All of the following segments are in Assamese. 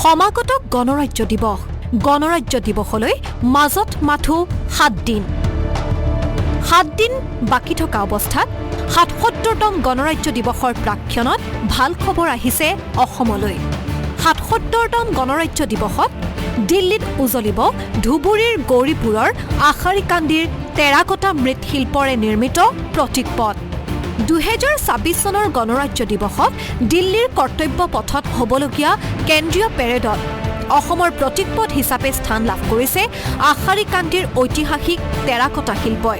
সমাগত গণৰাজ্য দিৱস গণৰাজ্য দিৱসলৈ মাজত মাথো 7 দিন 7 দিন বাকি থকা অৱস্থাত ৭৭তম গণৰাজ্য দিৱসৰ প্ৰাক্ষণত ভাল খবৰ আহিছে অসমলৈ ৭৭তম গণৰাজ্য দিৱসত দিল্লীত উজলিব ধুবুৰীৰ গৌৰীপুৰৰ আশাৰীকান্দিৰ টেৰাকটা মৃৎশিল্পৰে নিৰ্মিত প্ৰতীক পথ ২০২৬ চনৰ গণৰাজ্য দিৱসত দিল্লীৰ কৰ্তব্য পথত হ'বলগীয়া কেন্দ্ৰীয় পেৰেডত অসমৰ প্ৰতীক পথ হিচাপে স্থান লাভ কৰিছে আশাৰীকান্দিৰ ঐতিহাসিক টেৰাকটা শিল্পই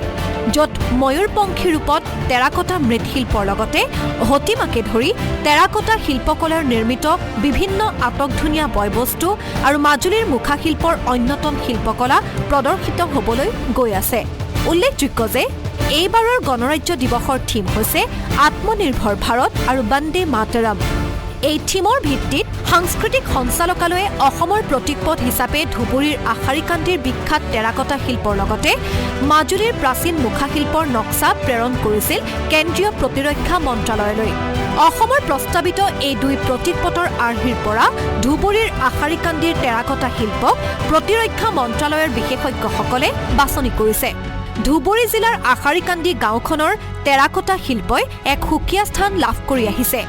য'ত ময়ূৰপংখী ৰূপত টেৰাকটা মৃৎশিল্পৰ লগতে হতিমাকে ধৰি টেৰাকটা শিল্পকলাৰ নিৰ্মিত বিভিন্ন আটকধুনীয়া বয়বস্তু আৰু মাজুলীৰ মুখাশিল্পৰ অন্যতম শিল্পকলা প্ৰদৰ্শিত হ'বলৈ গৈ আছে উল্লেখযোগ্য যে এইবাৰৰ গণৰাজ্য দিৱসৰ থিম হৈছে আত্মনিৰ্ভৰ ভাৰত আৰু বন্দে মাতৰম এই থিমৰ ভিত্তিত সাংস্কৃতিক সঞ্চালকালয়ে অসমৰ প্ৰতীকপথ হিচাপে ধুবুৰীৰ আশাৰীকান্দিৰ বিখ্যাত টেৰাকটা শিল্পৰ লগতে মাজুলীৰ প্ৰাচীন মুখাশিল্পৰ নক্সা প্ৰেৰণ কৰিছিল কেন্দ্ৰীয় প্ৰতিৰক্ষা মন্ত্ৰালয়লৈ অসমৰ প্ৰস্তাৱিত এই দুই প্ৰতীকপথৰ আৰ্হিৰ পৰা ধুবুৰীৰ আশাৰীকান্দিৰ টেৰাকটা শিল্পক প্ৰতিৰক্ষা মন্ত্ৰালয়ৰ বিশেষজ্ঞসকলে বাছনি কৰিছে ধুবুৰী জিলাৰ আশাৰীকান্দি গাঁওখনৰ টেৰাকটা শিল্পই এক সুকীয়া স্থান লাভ কৰি আহিছে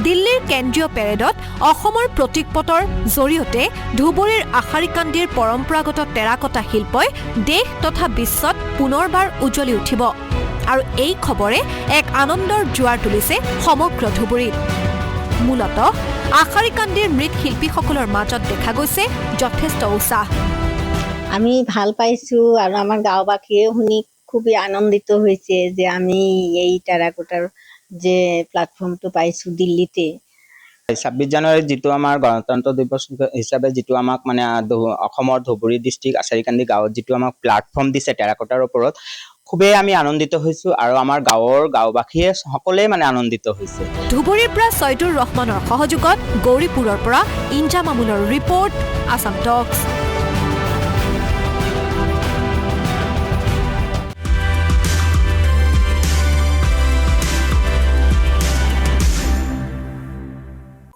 দিল্লীৰ কেন্দ্ৰীয় পেৰেডত অসমৰ প্ৰতীকপথৰ জৰিয়তে ধুবুৰীৰ আশাৰীকান্দিৰ পৰম্পৰাগত টেৰাকটা শিল্পই দেশ তথা বিশ্বত পুনৰবাৰ উজ্বলি উঠিব আৰু এই খবৰে এক আনন্দৰ জোৱাৰ তুলিছে সমগ্ৰ ধুবুৰীত মূলতঃ আশাৰীকান্দিৰ মৃৎশিল্পীসকলৰ মাজত দেখা গৈছে যথেষ্ট উৎসাহ আমি ভাল পাইছো আৰু আমাৰ গাঁওবাসীয়ে শুনি খুবই আনন্দিত হৈছে যে আমি এই টেৰাকোটাৰ যে প্ল্যাটফৰ্মটো পাইছো দিল্লীতে ২৬ জানুৱাৰীত যিটো আমাৰ গণতন্ত্ৰ দিৱস হিচাপে যিটো আমাক মানে অসমৰ ধুবুৰী ডিষ্ট্ৰিক্ট আশাৰীকান্দি গাঁৱত যিটো আমাক প্ল্যাটফৰ্ম দিছে টেৰাকোটাৰ ওপৰত খুবেই আমি আনন্দিত হৈছো আৰু আমাৰ গাঁওবাসীয়ে সকলোৱে মানে আনন্দিত হৈছে ধুবুৰীৰ পৰা ছয়দুৰ ৰহমানৰ সহযোগত গৌৰীপুৰৰ পৰা ইঞ্জা মামুনৰ ৰিপৰ্ট আসাম টক্স